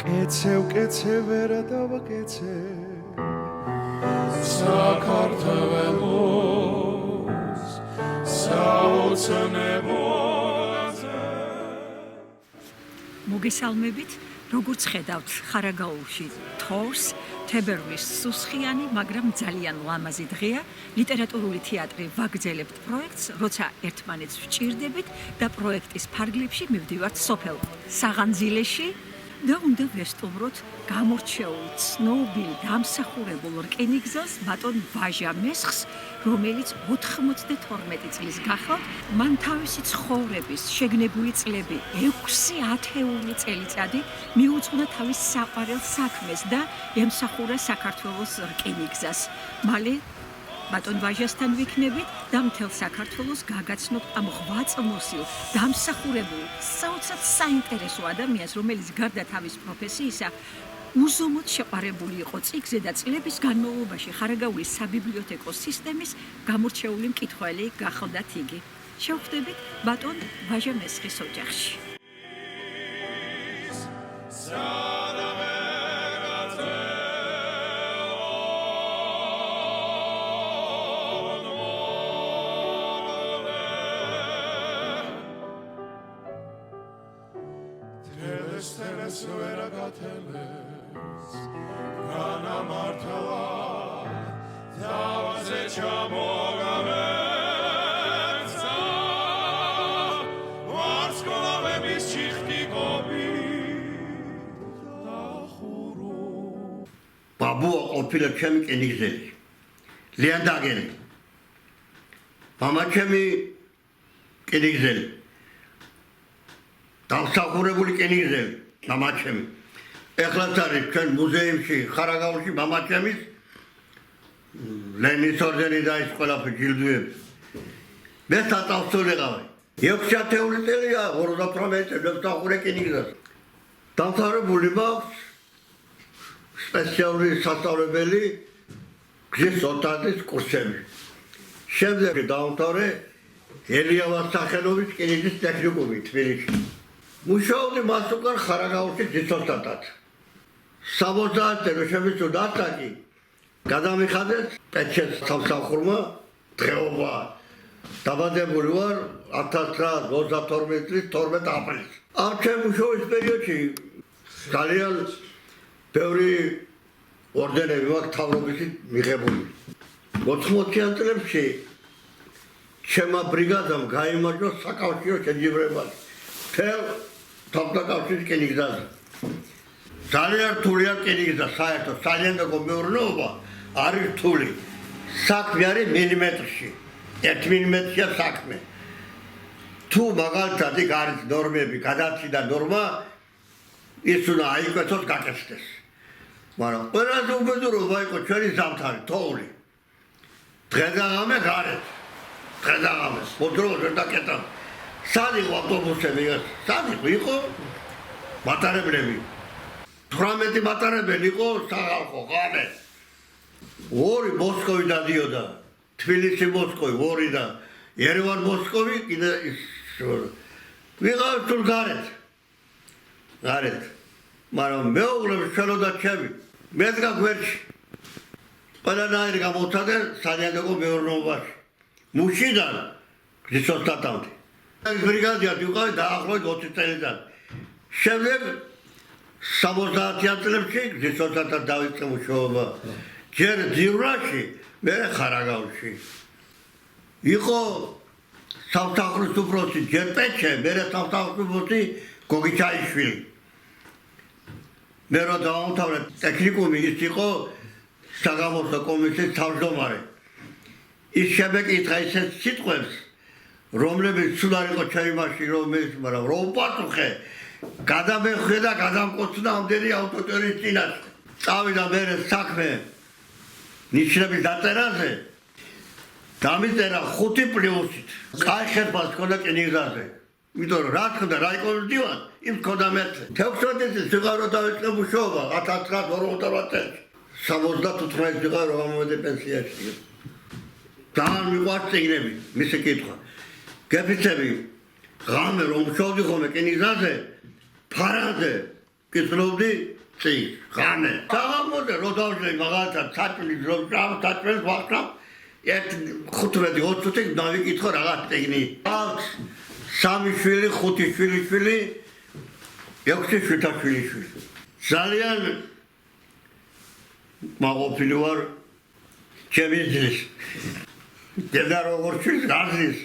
კეცევ ვერა დავაკეცე საქართველოს საოცნებოზე მოგესალმებით, როგორც ხედავთ, ხარაგაულში თორს თებერვლის სუსხიანი, მაგრამ ძალიან ლამაზი დღეა. ლიტერატურული თეატრი ვაგრძელებთ პროექტს, როცა ერთმანეთს ვჭირდებით და პროექტის ფარგლებში მივდივართ სოფელ საღანძილეში და უნდა ვესტუმროთ გამორჩეულ, ცნობილ, დამსახურებულ რკინიგზელს ბატონ ვაჟა მესხს, რომელიც 92 წლის გახლავთ, მან თავისი ცხოვრების შეგნებული წლები 6 ათეული წელიწადი მიუძღვნა თავის საყვარელ საქმეს და ემსახურა საქართველოს რკინიგზას. მალე ბატონ ვაჟასთან ვიქნებით და მთელ საქართველოს გაგაცნობთ ამ ღვაწლმოსილ, დამსახურებულ, საოცრად საინტერესო ადამიანს, რომელიც გარდა თავის პროფესიისა უზომოდ შეყარებული იყო წიგზე და წლების განმავლობაში ხარაგაულის საბიბლიოთეკო სისტემის გამორჩეული მკითხველი გახლდათ იგი. შევხვდებით ბატონ ვაჟა მესხის ოჯახში. ბაბუა ყოფილა ჩემი რკინიგზელი. ლიანდაგერი. მამა ჩემი რკინიგზელი. დამსახურებული რკინიგზელი. მამა ჩემი. ეხლაც არის ჩვენ მუზეუმში, ხარაგაულში მამა ჩემის ლენის ორდენი და ის ყველაფერი ჯილდოები. მე საწავსო ვიყავი. 6 ათეული წელია 58 წელი დამსახურე რკინიგზას. დამსახურებული მაქვს სპეციალური სასწავლებელი გზის ოტადის კურსები. შემდეგ დაამთავრე ელიავას სახელობის რკინიგზის ტექნიკუმი თბილისში. მუშაობდი მას უკან ხარაგაულში გზის ოტადად. 70 წელი შემიძლია დაწაკი გადამიხადეთ პეჩეს სამსახურმა დღეობა. დაბადებული ვარ 1932 წლის 12 აპრილს. ამ ჩემ მუშაობის პერიოდში ძალიან ბევრი ორდენები მაქვს თავრობითი მიღებული. 80 წლებში ჩემმა ბრიგადამ გაიმარჯვა საკავშირო შეჯიბრებაში მთელ თავდაკავშირის რკინიგზაზე. ძალიან რთულია რკინიგზა საერთოდ, სალიანდაგო მეურნეობა არის რთული. საქმე არის მილიმეტრში, 1 მილიმეტრია საქმე. თუ მაგალითად იქ არის ნორმები, გადაციდა ნორმა, ის უნდა აიკვეთოს, გაკეთდეს. მაგრამ ყველაზე უბედურობა იყო ჩვენი ზამთარი, თოვლი. დღე-ღამე გარეთ. დღე-ღამე, მოდროა ვერ დაკეტა. სად იყო ავტობუსები? სად იყო? მატარებლები. 18 მატარებელი იყო საღალხო, ღამე. 2 მოსკოვი დადიოდა. თბილისი მოსკოვი 2 და ერევან მოსკოვი კიდე ის ვიღავ თუ გარეთ. გარეთ. მაგრამ მეუღლემ შელოდა ჩემი. მედგა გვერდში. ყველანაირი გამოვცადე სალიანდაგო მეურნეობაში. მუშიდან გზის ოტადამდე. ბრიგადიად ვიყავი დაახლოებით 20 წელიწად. შემდეგ 70 წლებში გზის ოტადად დავიწყე მუშაობა. ჯერ ძივრაში, მერე ხარაგაულში. იყო სამსახურის უფროსი ჯერ პეჩე, მერე სამსახურის უფროსი გოგიჩაიშვილი. მე რო დავამთავრე ტექნიკუმი, ის იყო საგამოსტო კომისიის თავმჯდომარე. ის შემეკითხა ისეთ სიტყვებს, რომლებიც სულ არ იყო ჩაიმაში, მაგრამ რომ უპასუხე, გადამეხვე და გადამკოცნა ამდენი ავტოტერის წინაშე. წავიდა მერე საქმე ნიშნების დაწერაზე, დამიწერა 5 პლუსით. კაი ხერხს ჰქონდა რკინიგზაზე. იმიტომ რომ რა თქმა რა იყო ვდივარ, იმ ჰქონდა მერე. 16 წელს ვიყავ რომ დავიწყე მუშაობა 1948 წელს. 75 ვიყავ რომ ამოვედი პენსიაში. ძალიან მიყვარს წიგნები, მისი კითხვა. გეფიცები ღამე რომ მუშაობდი ხოლმე რკინიგზაზე, ფარაზე კითხულობდი წიგნს, ხანე. საღამოზე რო დავშლი მაგალითად საჭმლის რო საჭმელს ვახშავ, 15-20 დავიკითხო რაღაც ტექნი. აქვს 3 შვილი, 5 შვილი, 6 შვილიშვილი. ძალიან მაყოფილი ვარ ჩემი ძის. დედა როგორ შვილს გაზის.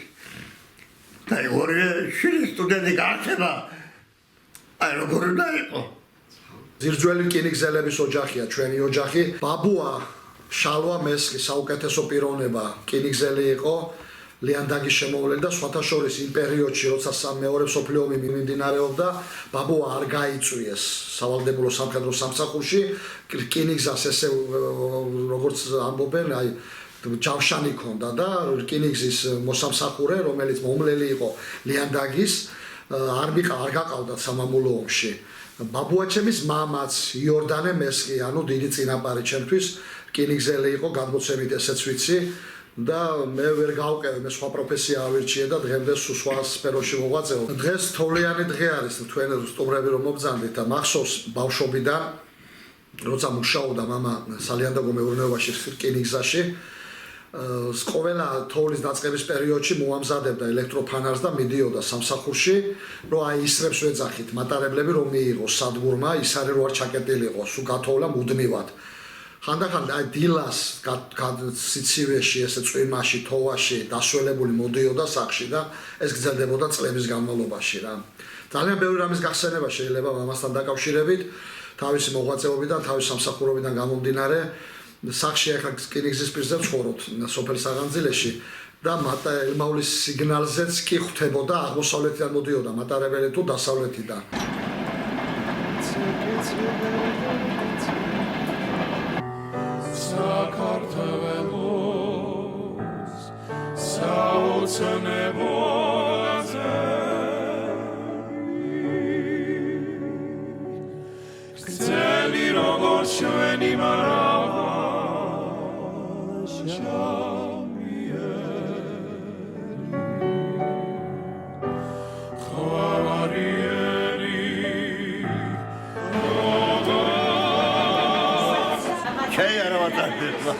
და ორივე შვილი სტუდენტი გახდება. აი როგორ უნდა იყო. ძირძველი რკინიგზელების ოჯახია ჩვენი ოჯახი. ბაბუა შალვა მესხი საუკეთესო პიროვნება რკინიგზელი იყო. ლიანდაგის შემოვლელი და სხვათა შორის იმ პერიოდში, როცა მეორე მსოფლიო ომი მიმდინარეობდა, ბაბუა არ გაიწვიეს სავალდებულო სამხედრო სამსახურში. რკინიგზას ესე როგორც ამბობენ, აი ჯავშანი ქონდა და რკინიგზის მოსამსახურე, რომელიც მომლელი იყო ლიანდაგის, არ გაყავდათ სამამულო ომში. ბაბუა ჩემის მამაც იორდანე მესხი, ანუ დიდი წინაპარი ჩემთვის, რკინიგზელი იყო, გადმოცემით ესეც ვიცი. და მე ვერ გავყევი, მე სხვა პროფესია ავირჩიე და დღემდე სხვა სფეროში მოღვაწეობ. დღეს თოვლიანი დღე არის, თქვენ სტუმრები რომ მობრძანდით და მახსოვს ბავშვობიდან, როცა მუშაობდა მამა სალიანდაგო მეურნეობაში რკინიგზაში, ყველა თოვლის დაწყების პერიოდში მოამზადებდა ელექტროფანარს და მიდიოდა სამსახურში, რომ აი ისრებს ვეძახით მატარებლები რომ მიიღოს სადგურმა, ის არის რომ არ ჩაკეტილიყო, სულ გათოვლა მუდმივად. ხანდახან აი დილას სიცივეში, ესე წვიმაში, თოვაში დასველებული მოდიოდა სახში და ეს გრძელდებოდა წლების განმავლობაში რა. ძალიან ბევრი რამის გახსენება შეიძლება მამასთან დაკავშირებით, თავისი მოღვაწეობიდან, თავისი სამსახურობიდან გამომდინარე. სახში ახლა რკინიგზის პირზე ვცხოვრობთ, სოფელ საღანძილეში და ელმაულის სიგნალზეც კი ხვდებოდა აღმოსავლეთიდან მოდიოდა მატარებელი თუ დასავლეთიდან. საქართველოს საოცნებოზე გრძელი როგორ ჩვენი მარავა ჩაი არა ვატარდება.